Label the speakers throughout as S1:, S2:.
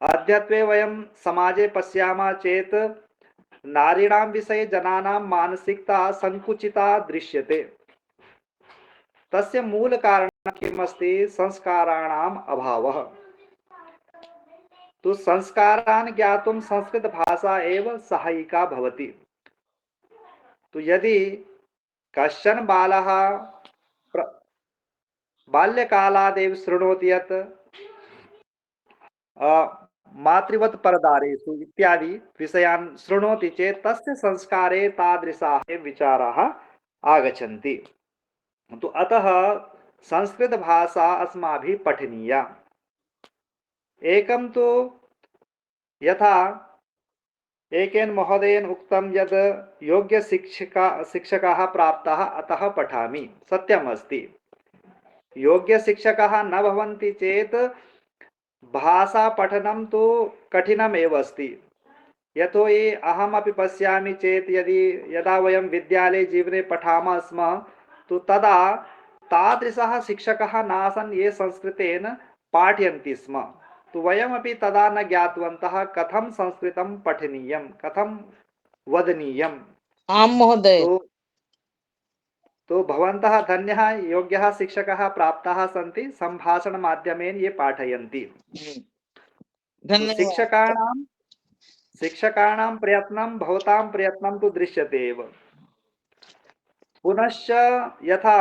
S1: अद्यत्वे वयं समाजे पश्यामः चेत् नारीणां विषये जनानां मानसिकता संकुचिता दृश्यते। तस्य मूलकारणं किमस्ति? संस्काराणाम् अभावः। तो संस्कारान् ज्ञातुं संस्कृतभाषा एव सहायिका भवति। तो यदि कश्चन बालः बाल्यकालादेव शृणोति यत् मातृवत् परदारेषु इत्यादि विषयान् शृणोति चेत् तस्य संस्कारे तादृशाः विचाराः आगच्छन्ति। तो अतः संस्कृतभाषा अस्माभिः पठनीया। एकं तु यथा एकेन महोदयेन उक्तं यद् योग्यशिक्षकाः प्राप्ताः अतः पठामि। सत्यमस्ति। योग्यशिक्षकाः न भवन्ति चेत् भाषापठनं तु कठिनमेव अस्ति। यतोहि अहमपि पश्यामि चेत् यदा वयं विद्यालये जीवने पठामः स्म तो तदा तादृशाः शिक्षकाः नासन् ये संस्कृतेन पाठयन्ति स्म। तो वयमपि तदा न ज्ञातवन्तः कथं संस्कृतं पठनीयं, कथं वदनीयम्।
S2: आं महोदय।
S1: तो भवन्तः धन्यः, योग्यः शिक्षकाः प्राप्ताः सन्ति, सम्भाषणमाध्यमेन ये पाठयन्ति। तो शिक्षकाणां प्रयत्नं भवतां प्रयत्नं तु दृश्यते एव। पुनश्च यथा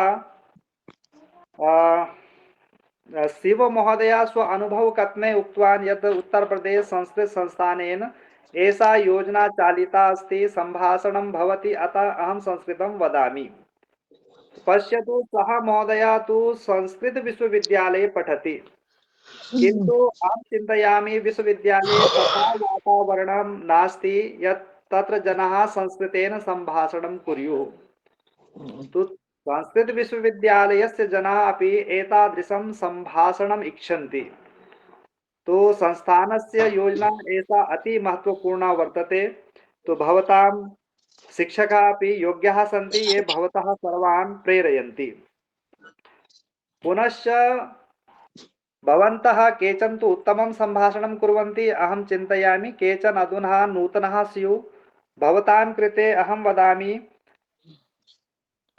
S1: शिव महोदय स्व अनुभव कथने उक्तवान् यत् उत्तर प्रदेश संस्कृत संस्थानेन एषा योजना चालिता अस्ति, सम्भाषणं भवति, अतः अहं संस्कृतं वदामि। पश्यतु, सः महोदय तु संस्कृत विश्वविद्यालये पठति, किन्तु अहं चिन्तयामि विश्वविद्यालये तथा वातावरणं नास्ति यत् तत्र जनाः संस्कृतेन सम्भाषणं कुर्युः। तो संस्कृत विश्वविद्यालयस्य जनाः अपि एतादृशं सम्भाषणम् इच्छन्ति। तो संस्थानस्य योजना एषा अति महत्वपूर्णा वर्तते। तो भवतां शिक्षकाः अपि योग्याः सन्ति ये भवतः सर्वान् प्रेरयन्ति। पुनश्च भवन्तः केचन तु उत्तमं सम्भाषणं कुर्वन्ति, अहं चिन्तयामि केचन अधुना नूतनः स्युः। भवतां कृते अहं वदामि,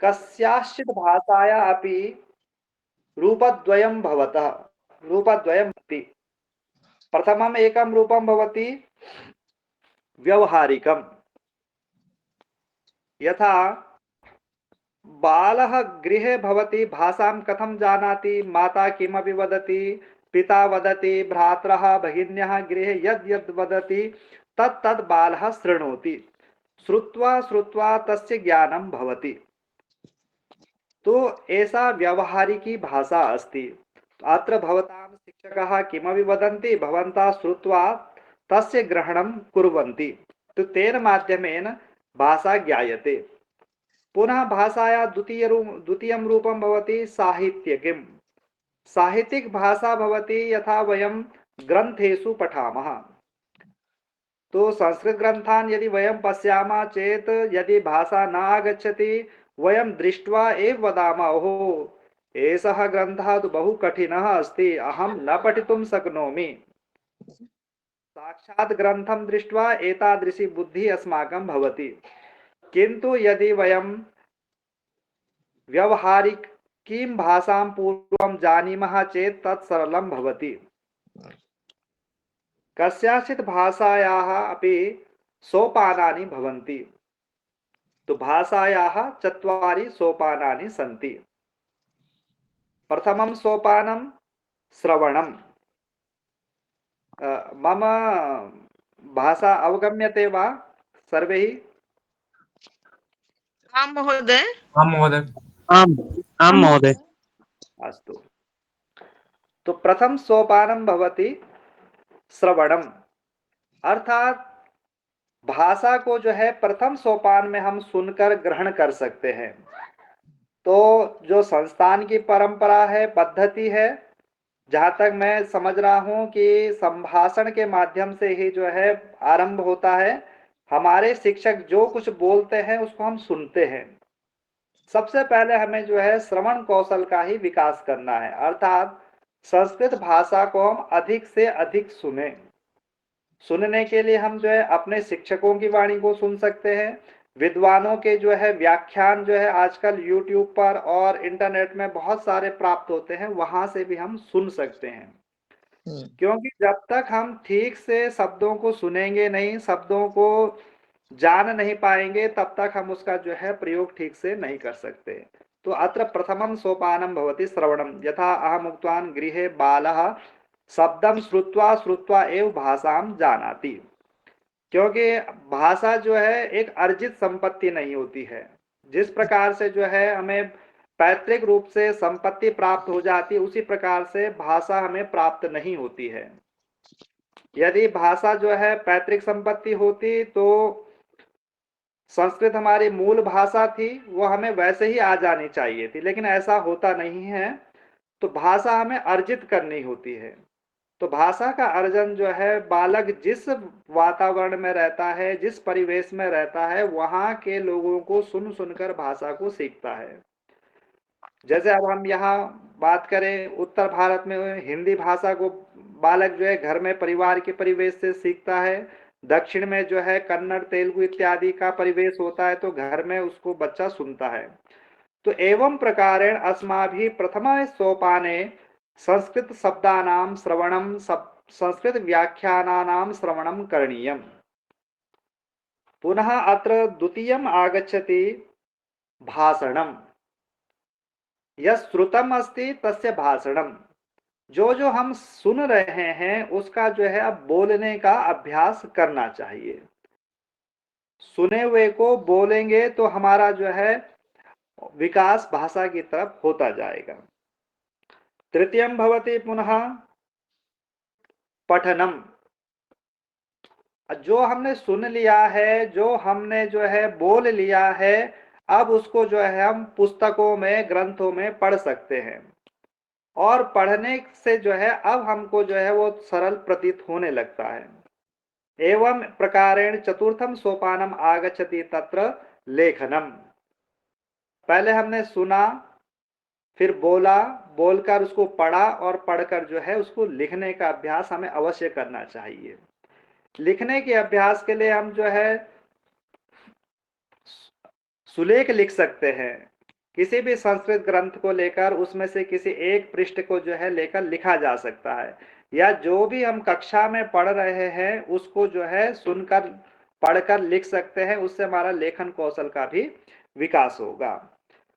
S1: कस्याश्चित् भाषाया अपि रूपद्वयं भवतः, रूपद्वयं भवति। प्रथमम् एकं रूपं भवति व्यवहारिकं। यथा बालः गृहे भवति, भाषां कथं जानाति, माता किमपि वदति, पिता वदति, भ्रातरः भगिन्यः गृहे यद् यद् वदति तत् तद् बालः शृणोति। श्रुत्वा श्रुत्वा तस्य ज्ञानं भवति। तो एषा व्यवहारिकी भाषा अस्ति। अत्र भवतां शिक्षकाः किमपि वदन्ति, भवन्तः श्रुत्वा तस्य ग्रहणं कुर्वन्ति। तो तेन माध्यमेन भाषा ज्ञायते। पुनः भाषाया द्वितीयं रूपं भवति साहित्यिकीं। साहित्यिक भाषा भवति यथा वयं ग्रन्थेषु पठामः। तो संस्कृत ग्रन्थान् यदि वयं पश्यामः चेत् यदि भाषा न आगच्छति वयं दृष्ट्वा एव वदामः, ओहो एषः ग्रन्थः तु बहु कठिनः अस्ति, अहं न पठितुं शक्नोमि। साक्षात् ग्रन्थं दृष्ट्वा एतादृशी बुद्धिः अस्माकं भवति। किन्तु यदि वयं व्यवहारिकीं भाषां पूर्वं जानीमः चेत् तत् सरलं भवति। कस्याचित् भाषायाः अपि सोपानानि भवन्ति। तो भाषायाः 4 सोपानानि सन्ति। प्रथमं सोपानं श्रवणं। मम भाषा अवगम्यते वा सर्वैः?
S2: आं महोदय।
S3: आं महोदय। आं महोदय।
S1: अस्तु। तो प्रथम सोपानं भवति श्रवणम, अर्थात भाषा को जो है प्रथम सोपान में हम सुनकर ग्रहण कर सकते हैं। तो जो संस्थान की परंपरा है, पद्धति है, जहाँ तक मैं समझ रहा हूँ कि संभाषण के माध्यम से ही जो है आरंभ होता है। हमारे शिक्षक जो कुछ बोलते हैं उसको हम सुनते हैं। सबसे पहले हमें जो है श्रवण कौशल का ही विकास करना है, अर्थात संस्कृत भाषा को हम अधिक से अधिक सुने। सुनने के लिए हम जो है अपने शिक्षकों की वाणी को सुन सकते हैं, विद्वानों के जो है व्याख्यान जो है आजकल यूट्यूब पर और इंटरनेट में बहुत सारे प्राप्त होते हैं, वहां से भी हम सुन सकते हैं। क्योंकि जब तक हम ठीक से शब्दों को सुनेंगे नहीं, शब्दों को जान नहीं पाएंगे, तब तक हम उसका जो है प्रयोग ठीक से नहीं कर सकते। तो अत्र प्रथमं सोपानं भवति श्रवणं, यथा अहम उक्तवान् गृहे बालः शब्दं श्रुत्वा श्रुत्वा एव भाषां जानाति। क्योंकि भाषा जो है एक अर्जित संपत्ति नहीं होती है। जिस प्रकार से जो है हमें पैतृक रूप से संपत्ति प्राप्त हो जाती है, उसी प्रकार से भाषा हमें प्राप्त नहीं होती है। यदि भाषा जो है पैतृक संपत्ति होती तो संस्कृत हमारी मूल भाषा थी, वो हमें वैसे ही आ जानी चाहिए थी, लेकिन ऐसा होता नहीं है। तो भाषा हमें अर्जित करनी होती है। तो भाषा का अर्जन जो है बालक जिस वातावरण में रहता है, जिस परिवेश में रहता है, वहां के लोगों को सुन सुनकर भाषा को सीखता है। जैसे अब हम यहाँ बात करें उत्तर भारत में, हिंदी भाषा को बालक जो है घर में परिवार के परिवेश से सीखता है। दक्षिण में जो है कन्नड़ तेलुगु इत्यादि का परिवेश होता है, तो घर में उसको बच्चा सुनता है। तो एवं प्रकारेण अस्माभिः प्रथम सोपाने संस्कृत शब्दानां श्रवणं, संस्कृत व्याख्यानानां श्रवणं करणीयम्। पुनः अत्र द्वितीयम् आगच्छति भाषणम्। यत् श्रुतम् अस्ति तस्य भाषणम्। जो जो हम सुन रहे हैं उसका जो है अब बोलने का अभ्यास करना चाहिए। सुने हुए को बोलेंगे तो हमारा जो है विकास भाषा की तरफ होता जाएगा। तृतीयं भवति पुनः पठनम। जो हमने सुन लिया है, जो हमने जो है बोल लिया है, अब उसको जो है हम पुस्तकों में, ग्रंथों में पढ़ सकते हैं। और पढ़ने से जो है अब हमको जो है वो सरल प्रतीत होने लगता है। एवं प्रकारेण चतुर्थम सोपानम आगच्छति तत्र लेखनम। पहले हमने सुना, फिर बोला, बोलकर उसको पढ़ा और पढ़कर जो है उसको लिखने का अभ्यास हमें अवश्य करना चाहिए। लिखने के अभ्यास के लिए हम जो है सुलेख लिख सकते हैं। किसी भी संस्कृत ग्रंथ को लेकर उसमें से किसी एक पृष्ठ को जो है लेकर लिखा जा सकता है, या जो भी हम कक्षा में पढ़ रहे हैं उसको जो है सुनकर पढ़कर लिख सकते हैं। उससे हमारा लेखन कौशल का भी विकास होगा।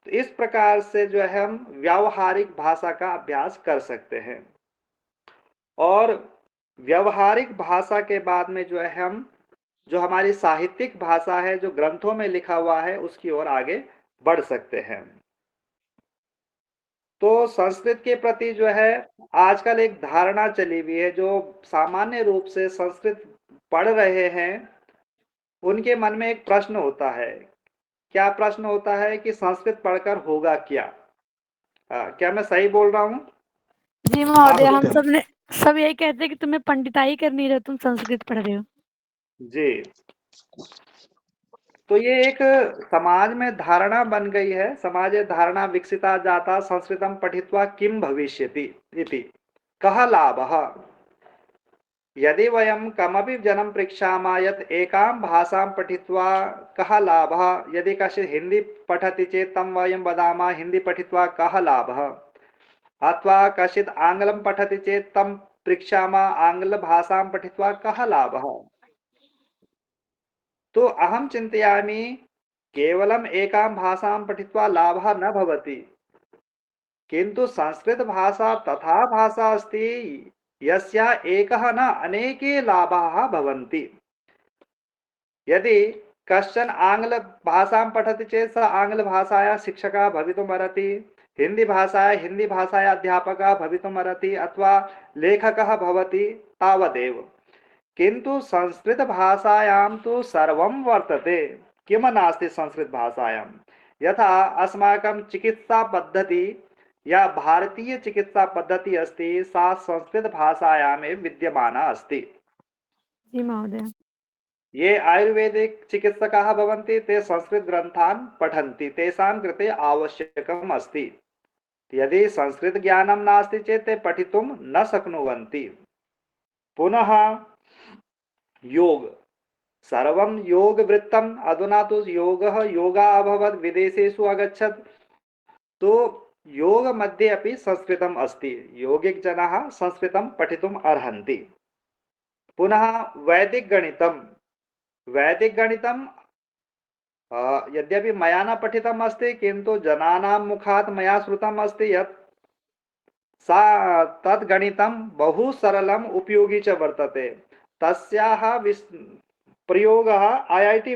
S1: तो इस प्रकार से जो है हम व्यावहारिक भाषा का अभ्यास कर सकते हैं। और व्यावहारिक भाषा के बाद में जो है हम जो हमारी साहित्यिक भाषा है, जो ग्रंथों में लिखा हुआ है, उसकी ओर आगे बढ़ सकते हैं। तो संस्कृत के प्रति जो है आजकल एक धारणा चली हुई है, जो सामान्य रूप से संस्कृत पढ़ रहे हैं उनके मन में एक प्रश्न होता है। क्या प्रश्न होता है कि संस्कृत पढ़कर होगा क्या? क्या मैं सही बोल रहा हूँ?
S4: जी महोदय, हम सब यही कहते हैं कि तुम्हें पंडिताई करनी है, तुम संस्कृत पढ़ रहे हो। जी।
S1: तो ये एक समाज में धारणा बन गई है। समाजे धारणा विकसिता जाता संस्कृतं पठित्वा किं भविष्यति इति, कः लाभः। यदि वयं कमपि जनं पृच्छामः यत् एकां भाषां पठित्वा कः लाभः, यदि कश्चित् हिंदी पठति चेत् तं वयं वदामः हिंदी पठित्वा कः लाभः, अथवा कश्चित् आंग्लं पठति चेत् तं पृच्छामः आंग्लभाषां पठित्वा कः लाभः। तो अहम चिन्तयामि केवलम् एकां भाषां पठित्वा लाभः न भवति, किन्तु संस्कृत भाषा तथा भाषा अस्ति यस्या एकः न अनेके लाभाः भवन्ति। यदि कश्चन आंग्ल भाषां पठति चेत् स आंग्लभाषायाः शिक्षकः भवितुमर्हति, हिंदी भाषायाः अध्यापकः भवितुमर्हति, अथवा लेखकः भवति, तावदेव। किंतु संस्कृत भाषायां तो सर्वं वर्तते। किम नास्ति संस्कृत भाषायां? यथा अस्माकं चिकित्सा पद्धति या भारतीय चिकित्सा पद्धति अस्ति, सा संस्कृत भाषायामेव विद्यमाना अस्ति।
S4: जी महोदय।
S1: ये आयुर्वेदिक चिकित्सकाः भवन्ति, ते संस्कृत ग्रन्थान् पठन्ति, तेषां कृते आवश्यकम् अस्ति। यदि संस्कृत ज्ञानं नास्ति चेत् ते पठितुं न शक्नुवन्ति। पुनः योग सर्वं योगवृत्तम् अधुना तु योगः योगा अभवत् विदेशेषु अगच्छत् तो योग मध्ये अपि संस्कृतम् अस्ति योगिक जनाः संस्कृतं पठितुम् अर्हन्ति पुनः वैदिक गणितं यद्यपि मया न पठितम् अस्ति किन्तु जनानां मुखात् मया श्रुतम् अस्ति यत् तद् गणितं बहु सरलम् उपयोगी च वर्तते तस्याः प्रयोगः IIT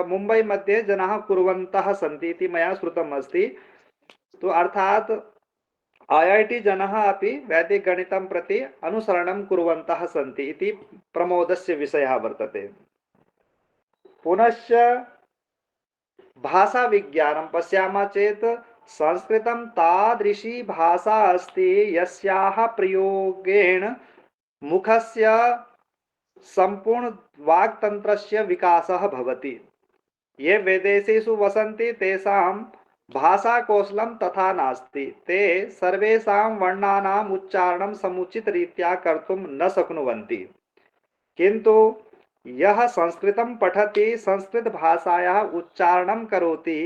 S1: मुम्बै मध्ये जनाः कुर्वन्तः सन्ति इति मया श्रुतम् अस्ति तो अर्थात IIT जनाः अपि वैदिक गणितं प्रति अनुसरणं कुर्वन्तः सन्ति इति प्रमोदस्य विषयः वर्तते पुनश्च भाषा विज्ञानं पश्यामः चेत् संस्कृतं तादृशी भाषा अस्ति यस्याः प्रयोगेण मुखस्य संपूर्ण वाक्तन्त्रस्य विकासः भवति ये विदेशेषु वसन्ति तेषां भाषाकौशलं तथा नास्ति ते सर्वेषां वर्णानाम् उच्चारणं समुचितरीत्या कर्तुं न शक्नुवन्ति किन्तु यः संस्कृतं पठति संस्कृत भाषायाः उच्चारणं करोति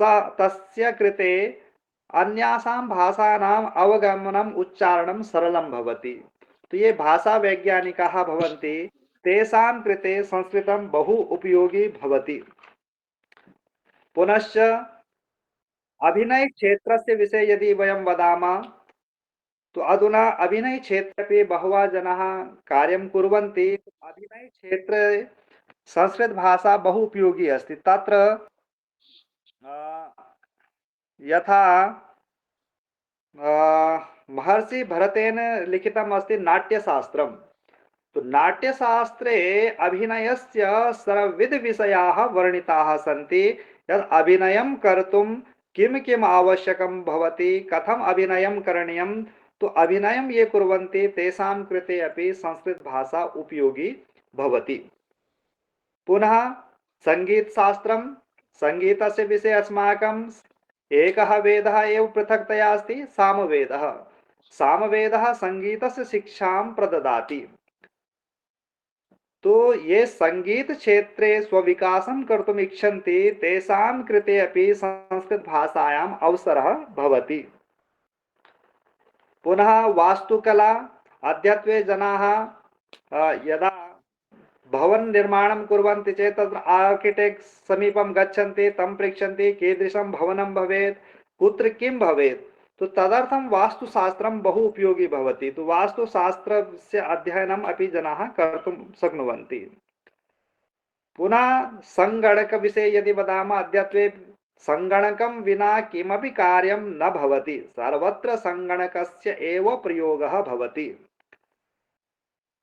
S1: तस्य कृते अन्यासां भाषाणाम् अवगमनम् उच्चारणं सरलं भवति तो ये भाषा वैज्ञानिकाः भवन्ति तेषां कृते संस्कृतं बहु उपयोगी भवति पुनश्च अभिनय क्षेत्रस्य विषये यदि वयं वदामः तो अधुना अभिनय क्षेत्रे बहवः जनाः कार्यं कुर्वन्ति अभिनय क्षेत्रे संस्कृत भाषा बहु उपयोगी अस्ति तत्र यथा महर्षि भरतेन लिखितम् अस्ति नाट्यशास्त्रं तो नाट्यशास्त्रे अभिनयस्य सर्वविध विषयाः वर्णिताः सन्ति यत् अभिनयं कर्तुं किं किम् आवश्यकं भवति कथम् अभिनयं करणीयं तो अभिनयं ये कुर्वन्ति तेषां कृते अपि संस्कृत भाषा उपयोगी भवति पुनः संगीतशास्त्रं संगीतस्य विषये अस्माकं एकः वेदः एव पृथक्तया अस्ति सामवेदः सामवेदः संगीतस्य शिक्षां प्रददाति तो ये संगीत क्षेत्रे स्वविकासं कर्तुम् इच्छन्ति तेषां कृते अपि संस्कृत भाषायाम् अवसरः भवति पुनः वास्तुकला अद्यत्वे जनाः यदा भवन निर्माणं कुर्वन्ति चेत् तत्र आर्किटेक्ट् समीपं गच्छन्ति तं पृच्छन्ति कीदृशं भवनं भवेत् कुत्र किं भवेत् तो तदर्थं वास्तुशास्त्रं बहु उपयोगी भवति तो वास्तुशास्त्रस्य अध्ययनम् अपि जनाः कर्तुं शक्नुवन्ति पुनः संगणकविषये यदि वदामः अद्यत्वे संगणकं विना किमपि कार्यं न भवति सर्वत्र संगणकस्य एव प्रयोगः भवति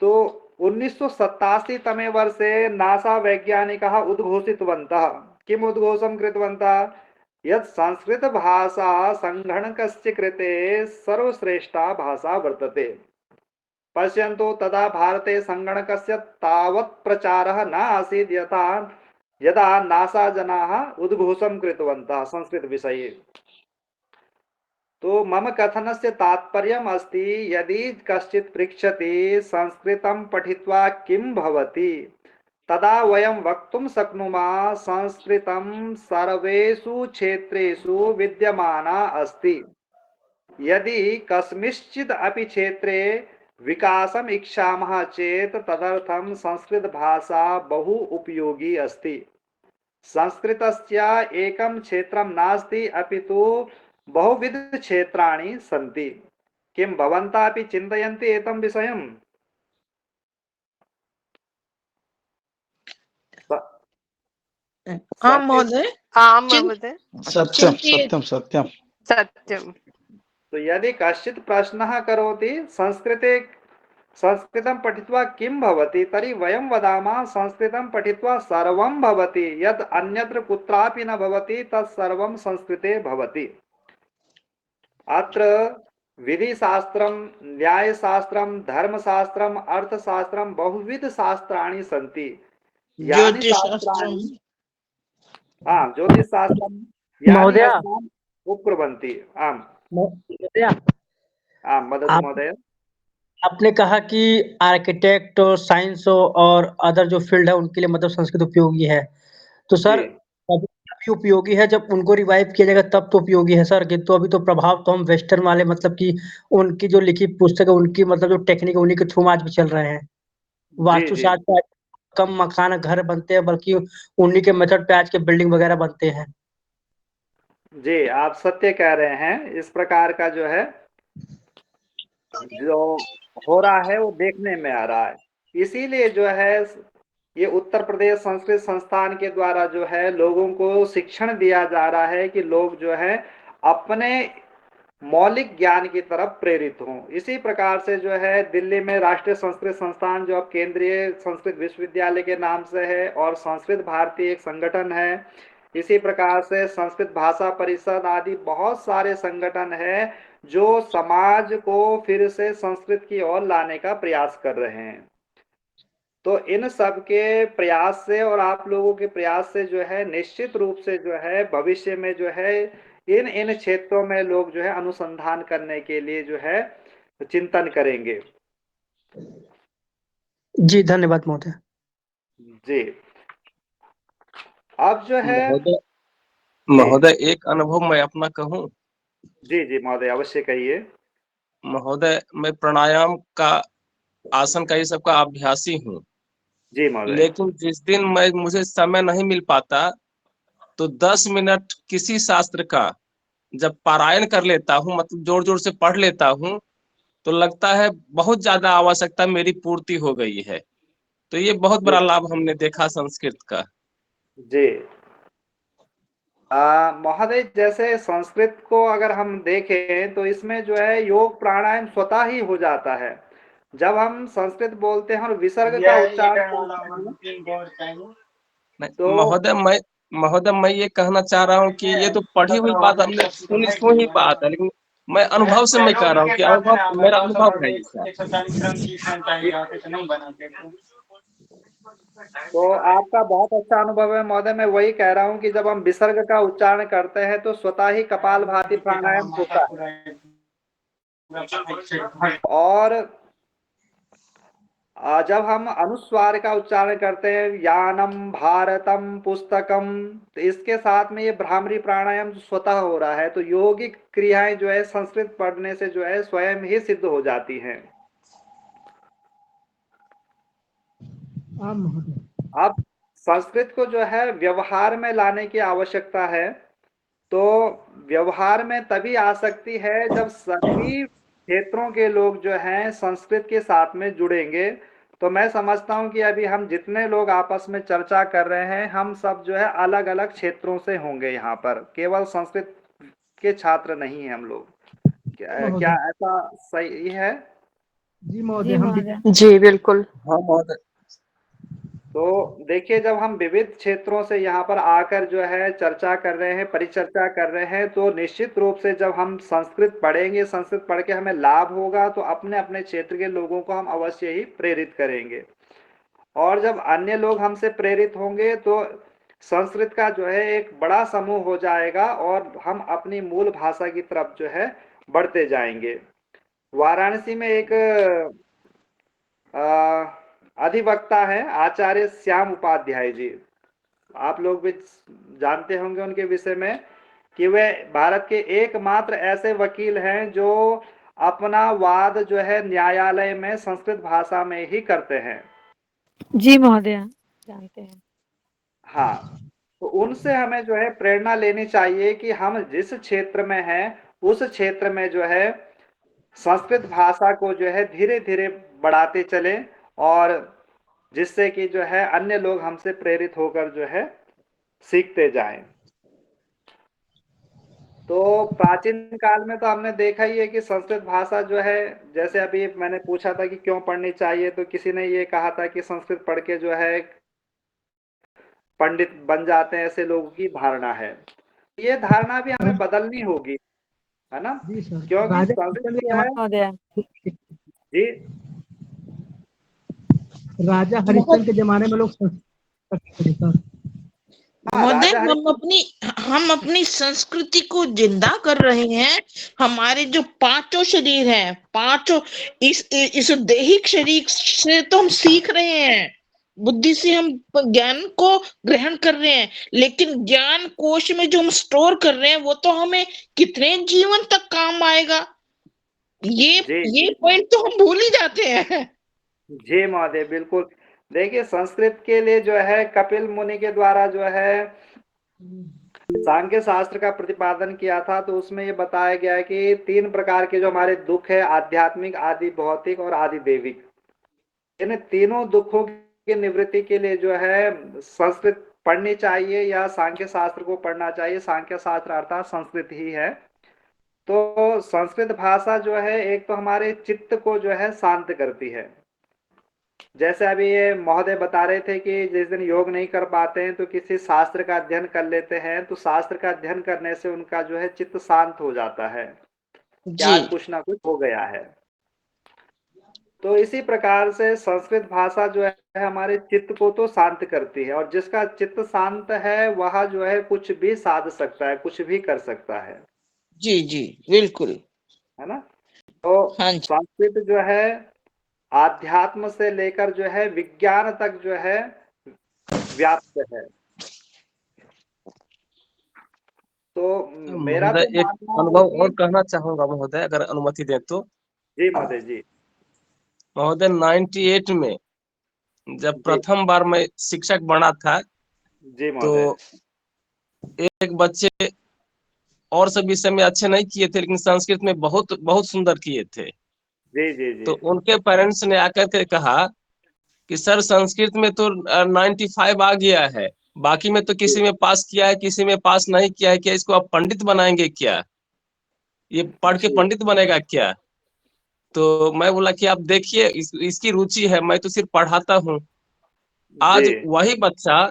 S1: तो 1987 तमे वर्षे नासा वैज्ञानिकाः उद्घोषितवन्तः किम् उद्घोषं कृतवन्तः यत् संस्कृत भाषा संगणकस्य कृते सर्वश्रेष्ठा भाषा वर्तते पश्यन्तु तदा भारते संगणकस्य तावत् प्रचारः न आसीत् यदा नासा जनाः उद्घोषं कृतवन्तः संस्कृत विषये तो मम कथनस्य तात्पर्यम् अस्ति यदि कश्चित् पृच्छति संस्कृतं पठित्वा किं भवति तदा वयं वक्तुं शक्नुमः संस्कृतं सर्वेषु क्षेत्रेषु विद्यमाना अस्ति यदि कस्मिंश्चित् अपि क्षेत्रे विकासम् इच्छामः चेत् तदर्थं संस्कृत भाषा बहु उपयोगी अस्ति संस्कृतस्य एकं क्षेत्रं नास्ति अपितु बहुविध क्षेत्राणि सन्ति किं भवन्तः अपि चिन्तयन्ति एतं विषयम्
S2: आं महोदय
S5: आं
S2: चिन्-
S5: महोदय
S6: सत्यं
S2: चिन्तये-
S6: सत्यं सत्यं
S5: सत्यं
S1: तो यदि कश्चित् प्रश्नः करोति संस्कृतं पठित्वा किं भवति तर्हि वयं वदामः संस्कृतं पठित्वा सर्वं भवति यत् अन्यत्र कुत्रापि न भवति तत् सर्वं संस्कृते भवति अत्र विधिशास्त्रं न्यायशास्त्रं धर्मशास्त्रं अर्थशास्त्रं बहुविध शास्त्राणि सन्ति यानि
S2: ज्योतिषशास्त्रम्
S1: शास्त्राणि ज्योतिषशास्त्रं यानि
S7: महोदय।
S1: अस्मान् उपकुर्वन्ति आम्
S7: महोदय
S1: आम् वदतु
S7: आप-
S1: महोदय
S5: आपने कहा कि आर्किटेक्ट और साइंस और अदर जो फील्ड है उनके लिए मतलब संस्कृत उपयोगी है। तो
S1: जी
S5: सर अभी उपयोगी है, जब उनको रिवाइव किया जाएगा तब तो उपयोगी है सर, कि तो अभी तो प्रभाव तो हम वेस्टर्न वाले मतलब कि उनकी जो लिखी पुस्तक है, उनकी मतलब जो टेक्निक है उन्हीं के थ्रू आज भी चल रहे हैं।
S1: जी जी
S5: वास्तुशास्त्र पे कम मकान घर बनते हैं, बल्कि उन्हीं के मेथड पे आज के बिल्डिंग वगैरह बनते हैं।
S1: जी, आप सत्य कह रहे हैं। इस प्रकार का जो है जो हो रहा है वो देखने में आ रहा है। इसीलिए जो है ये उत्तर प्रदेश संस्कृत संस्थान के द्वारा जो है लोगों को शिक्षण दिया जा रहा है कि लोग जो है अपने मौलिक ज्ञान की तरफ प्रेरित हों। इसी प्रकार से जो है दिल्ली में राष्ट्रीय संस्कृत संस्थान जो अब केंद्रीय संस्कृत विश्वविद्यालय के नाम से है, और संस्कृत भारती एक संगठन है। इसी प्रकार से संस्कृत भाषा परिषद आदि बहुत सारे संगठन है जो समाज को फिर से संस्कृत की ओर लाने का प्रयास कर रहे हैं। तो इन सब के प्रयास से और आप लोगों के प्रयास से जो है निश्चित रूप से जो है भविष्य में जो है इन इन क्षेत्रों में लोग जो है अनुसंधान करने के लिए जो है चिंतन करेंगे।
S5: जी धन्यवाद महोदय।
S1: जी, अब जो है
S6: महोदय
S1: जी
S6: महोदय एक अनुभव मैं अपना कहूं।
S1: जी जी महोदय अवश्य कहिए।
S6: महोदय मैं प्राणायाम का, आसन का, ये सब का अभ्यासी हूँ।
S1: जी महोदय।
S6: लेकिन जिस दिन मुझे समय नहीं मिल पाता तो 10 मिनट किसी शास्त्र का जब पारायण कर लेता हूँ, मतलब जोर जोर से पढ़ लेता हूँ, तो लगता है बहुत ज्यादा आवश्यकता मेरी पूर्ति हो गई है। तो ये बहुत
S1: जी
S6: बड़ा लाभ हमने देखा संस्कृत का।
S1: जी महोदय, जैसे संस्कृत को अगर हम देखें तो इसमें जो है योग प्राणायाम स्वतः ही हो जाता है। जब हम संस्कृत बोलते हैं और विसर्ग का उच्चारण करते हैं तो
S6: महोदय मैं ये कहना चाह रहा हूँ कि ये तो पढ़ी हुई बात, हमने सुनी ही बात है, लेकिन मैं अनुभव से मैं कह रहा हूँ कि अनुभव मेरा अनुभव है ये सब।
S1: तो आपका बहुत अच्छा अनुभव है महोदय। मैं वही कह रहा हूँ कि जब हम विसर्ग का उच्चारण करते हैं तो स्वतः ही कपालभाति प्राणायाम होता है। और जब हम अनुस्वार का उच्चारण करते हैं यानम भारतम पुस्तकम, तो इसके साथ में ये भ्रामरी प्राणायाम जो स्वतः हो रहा है, तो योगिक क्रियाएं जो है संस्कृत पढ़ने से जो है स्वयं ही सिद्ध हो जाती हैं। अब संस्कृत को जो है व्यवहार में लाने की आवश्यकता है। तो व्यवहार में तभी आ सकती है जब सभी क्षेत्रों के लोग जो हैं संस्कृत के साथ में जुड़ेंगे। तो मैं समझता हूं कि अभी हम जितने लोग आपस में चर्चा कर रहे हैं हम सब जो है अलग अलग क्षेत्रों से होंगे, यहाँ पर केवल संस्कृत के छात्र नहीं हैं हम लोग। क्या ऐसा सही है?
S4: जी महोदय।
S2: जी बिल्कुल।
S6: हाँ महोदय।
S1: तो देखिए, जब हम विविध क्षेत्रों से यहाँ पर आकर जो है चर्चा कर रहे हैं, परिचर्चा कर रहे हैं, तो निश्चित रूप से जब हम संस्कृत पढ़ेंगे, संस्कृत पढ़ के हमें लाभ होगा, तो अपने अपने क्षेत्र के लोगों को हम अवश्य ही प्रेरित करेंगे। और जब अन्य लोग हमसे प्रेरित होंगे तो संस्कृत का जो है एक बड़ा समूह हो जाएगा और हम अपनी मूल भाषा की तरफ जो है बढ़ते जाएंगे। वाराणसी में एक अधिवक्ता है आचार्य श्याम उपाध्याय जी, आप लोग भी जानते होंगे उनके विषय में, कि वे भारत के एकमात्र ऐसे वकील हैं जो अपना वाद जो है न्यायालय में संस्कृत भाषा में ही करते हैं।
S4: जी महोदय, जानते हैं।
S1: हाँ, तो उनसे हमें जो है प्रेरणा लेनी चाहिए कि हम जिस क्षेत्र में हैं उस क्षेत्र में जो है संस्कृत भाषा को जो है धीरे धीरे बढ़ाते चलें, और जिससे कि जो है अन्य लोग हमसे प्रेरित होकर जो है सीखते जाएं। तो प्राचीन काल में तो हमने देखा ही है कि संस्कृत भाषा जो है, जैसे अभी मैंने पूछा था कि क्यों पढ़नी चाहिए, तो किसी ने ये कहा था कि संस्कृत पढ़ के जो है पंडित बन जाते हैं, ऐसे लोगों की धारणा है। ये धारणा भी हमें बदलनी होगी, है ना? क्योंकि संस्कृत जो है
S4: महोदय,
S1: जी
S5: राजा हरिश्चंद्र के जमाने में लोग संस्कृत पढ़ते थे सर।
S1: हाँ,
S2: महोदय
S1: राजा हरिश्चंद्र।
S2: हम अपनी संस्कृति को जिंदा कर रहे हैं। हमारे जो पांचों शरीर हैं, पांचों, इस दैहिक शरीर से तो हम सीख रहे हैं, बुद्धि से हम ज्ञान को ग्रहण कर रहे हैं, लेकिन ज्ञान कोश में जो हम स्टोर कर रहे हैं वो तो हमें कितने जीवन तक काम आएगा, ये
S1: जी
S2: ये
S1: जी
S2: पॉइंट तो हम भूल ही जाते हैं।
S1: जी महोदय, बिल्कुल। देखिए, संस्कृत के लिए जो है कपिल मुनि के द्वारा जो है सांख्य शास्त्र का प्रतिपादन किया था, तो उसमें ये बताया गया है कि 3 प्रकार के जो हमारे दुख है, आध्यात्मिक, आदि भौतिक और आदि दैविक। इन तीनों दुखों की निवृत्ति के लिए जो है संस्कृत पढ़नी चाहिए या सांख्य शास्त्र को पढ़ना चाहिए। सांख्य शास्त्र अर्थात संस्कृत ही है। तो संस्कृत भाषा जो है एक तो हमारे चित्त को जो है शांत करती है। जैसे अभी ये महोदय बता रहे थे कि जिस दिन योग नहीं कर पाते हैं तो किसी शास्त्र का अध्ययन कर लेते हैं, तो शास्त्र का अध्ययन करने से उनका जो है चित्त शांत हो जाता है कि
S2: जी
S1: आज कुछ ना कुछ हो गया है। तो इसी प्रकार से संस्कृत भाषा जो है हमारे चित्त को तो शांत करती है, और जिसका चित्त शांत है वह जो है कुछ भी साध सकता है, कुछ भी कर सकता
S2: जी जी बिल्कुल।
S1: है ना। तो
S2: हाँ जी।
S1: संस्कृत जो है आध्यात्म से लेकर जो है विज्ञान तक जो है व्याप्त है। तो मेरा तो
S6: महोदय एक
S1: मानना है
S6: अनुभव
S1: कि
S6: और कहना चाहूंगा महोदय, अगर अनुमति दें तो।
S1: जी महोदय जी।
S6: महोदय 98 में जब
S1: जी
S6: प्रथम बार मैं शिक्षक बना था,
S1: जी
S6: तो
S1: महोदय।
S6: एक बच्चे और सब विषय में अच्छे नहीं किए थे, लेकिन संस्कृत में बहुत बहुत सुंदर किए थे।
S1: जी जी
S6: तो
S1: जी
S6: उनके पेरेंट्स ने आकर के कहा कि सर संस्कृत में तो 95 आ गया है, बाकी में तो
S1: जी
S6: किसी में पास किया है, किसी में पास नहीं किया है, क्या इसको आप पंडित बनाएंगे क्या? ये पढ़ के
S1: जी
S6: पंडित बनेगा क्या? तो मैं बोला कि आप देखिए, इसकी रुचि है, मैं तो सिर्फ पढ़ाता हूँ।
S1: जी
S6: आज वही बच्चा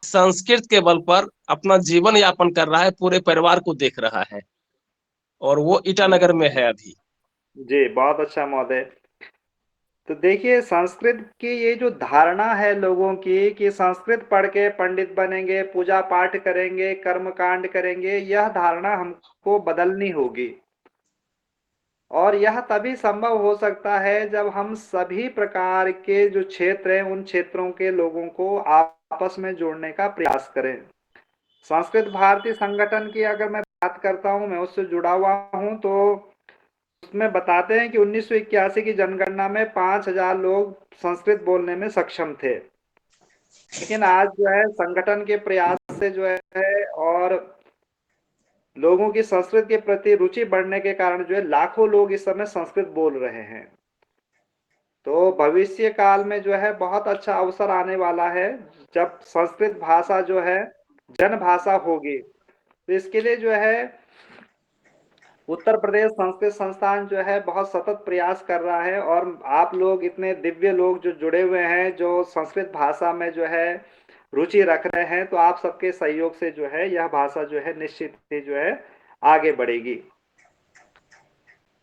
S6: संस्कृत के बल पर अपना जीवन यापन कर रहा है, पूरे परिवार को देख रहा है, और वो ईटानगर में है अभी।
S1: जी, बहुत अच्छा महोदय। तो देखिए, संस्कृत की ये जो धारणा है लोगों की कि संस्कृत पढ़ के पंडित बनेंगे, पूजा पाठ करेंगे, कर्म कांड करेंगे, यह धारणा हमको बदलनी होगी। और यह तभी संभव हो सकता है जब हम सभी प्रकार के जो क्षेत्र हैं उन क्षेत्रों के लोगों को आपस में जोड़ने का प्रयास करें। संस्कृत भारती संगठन की अगर मैं बात करता हूं, मैं उससे जुड़ा हुआ हूं, तो उसमें बताते हैं कि 1981 की जनगणना में 5,000 लोग संस्कृत बोलने में सक्षम थे। लेकिन आज जो है संगठन के प्रयास से जो है और लोगों की संस्कृत के प्रति रुचि बढ़ने के कारण जो है लाखों लोग इस समय संस्कृत बोल रहे हैं। तो भविष्य काल में जो है बहुत अच्छा अवसर आने वाला है जब संस्कृत भाषा जो है जन भाषा होगी। तो इसके लिए जो है उत्तर प्रदेश संस्कृत संस्थान जो है बहुत सतत प्रयास कर रहा है, और आप लोग इतने दिव्य लोग जो जुड़े हुए हैं, जो संस्कृत भाषा में जो है रुचि रख रहे हैं, तो आप सबके सहयोग से जो है यह भाषा जो है निश्चित ही जो है आगे बढ़ेगी।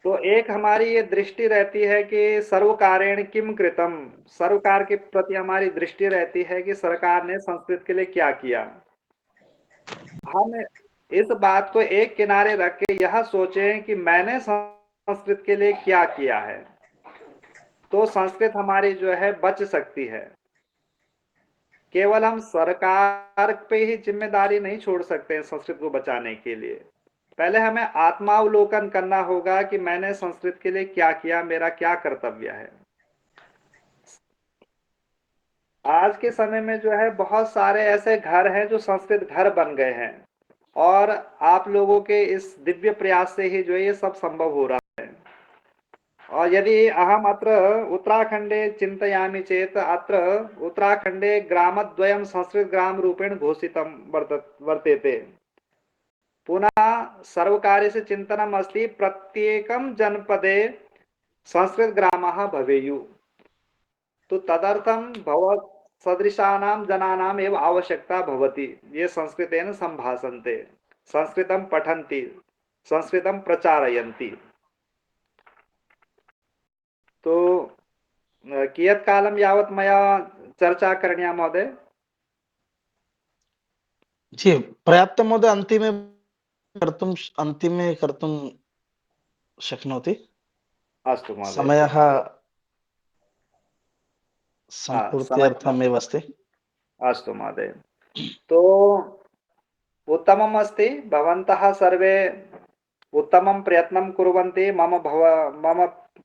S1: तो एक हमारी ये दृष्टि रहती है कि सर्वकारेण किम कृतम, सर्वकार के प्रति हमारी दृष्टि रहती है कि सरकार ने संस्कृत के लिए क्या किया। हम इस बात को एक किनारे रख के यह सोचें कि मैंने संस्कृत के लिए क्या किया है, तो संस्कृत हमारी जो है बच सकती है। केवल हम सरकार पे ही जिम्मेदारी नहीं छोड़ सकते हैं संस्कृत को बचाने के लिए। पहले हमें आत्मावलोकन करना होगा कि मैंने संस्कृत के लिए क्या किया, मेरा क्या कर्तव्य है। आज के समय में जो है बहुत सारे ऐसे घर हैं जो संस्कृत घर बन गए हैं, और आप लोगों के इस दिव्य प्रयास से ही जो है ये सब संभव हो रहा है। और यदि अहम अत्र उत्तराखंडे चिंतयामि चेत अत्र उत्तराखंडे ग्रामद्वयं संस्कृत ग्राम रूपेण घोषितं वर्तेते। पुनः सर्वकारस्य चिंतनम् अस्ति प्रत्येकं जनपदे संस्कृत ग्रामाः भवेयुः। तो तदर्थं भव सदृशानां जनानाम् एव आवश्यकता भवति, ये संस्कृतेन संभाषन्ते, संस्कृतं पठन्ति, संस्कृतं प्रचारयन्ति। तो कियत् कालं यावत् मया चर्चा करणीया महोदय?
S7: जी, पर्याप्तं महोदय, अन्तिमे कर्तुं शक्नोति।
S1: अस्तु महोदय।
S7: समयः
S1: समय
S7: सम्पूर्त्यर्थमेव अस्ति।
S1: अस्तु महोदय। तो उत्तमम् अस्ति, भवन्तः सर्वे उत्तमं प्रयत्नं कुर्वन्ति। मम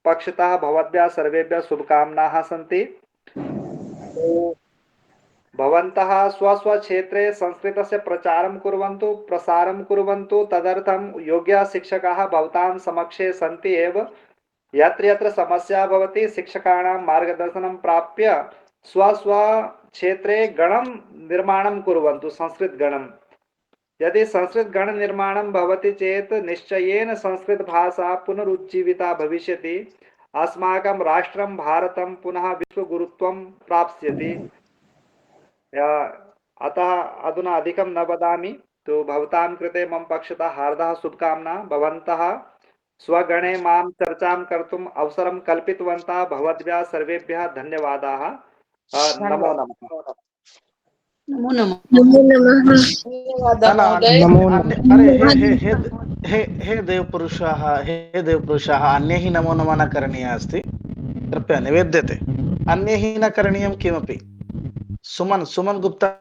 S1: पक्षतः भवद्भ्यः सर्वेभ्यः शुभकामनाः सन्ति। तो भवन्तः स्वस्वक्षेत्रे संस्कृतस्य प्रचारं कुर्वन्तु, प्रसारं कुर्वन्तु। तदर्थं योग्यशिक्षकाः भवतां समक्षे सन्ति एव। यत्र यत्र समस्या भवति, शिक्षकाणां मार्गदर्शनं प्राप्य स्वस्वक्षेत्रे गणं निर्माणं कुर्वन्तु, संस्कृतगणं। यदि संस्कृतगणनिर्माणं भवति चेत् निश्चयेन संस्कृतभाषा पुनरुज्जीविता भविष्यति। अस्माकं राष्ट्रं भारतं पुनः विश्वगुरुत्वं प्राप्स्यति। अतः अधुना अधिकं न वदामि। तो भवतां कृते मम पक्षतः हार्दः शुभकामना। भवन्तः स्वगणे मां चर्चां कर्तुम् अवसरं कल्पितवन्तः। भवद्भ्यः सर्वेभ्यः धन्यवादाः। नमो नमः।
S2: नमो नमः।
S7: न, न,
S2: महोदय।
S7: अरे हे देवपुरुषाः, अन्यैः नमो नमः न करणीयः अस्ति। कृपया निवेद्यते, अन्यैः न करणीयं किमपि। सुमन गुप्ता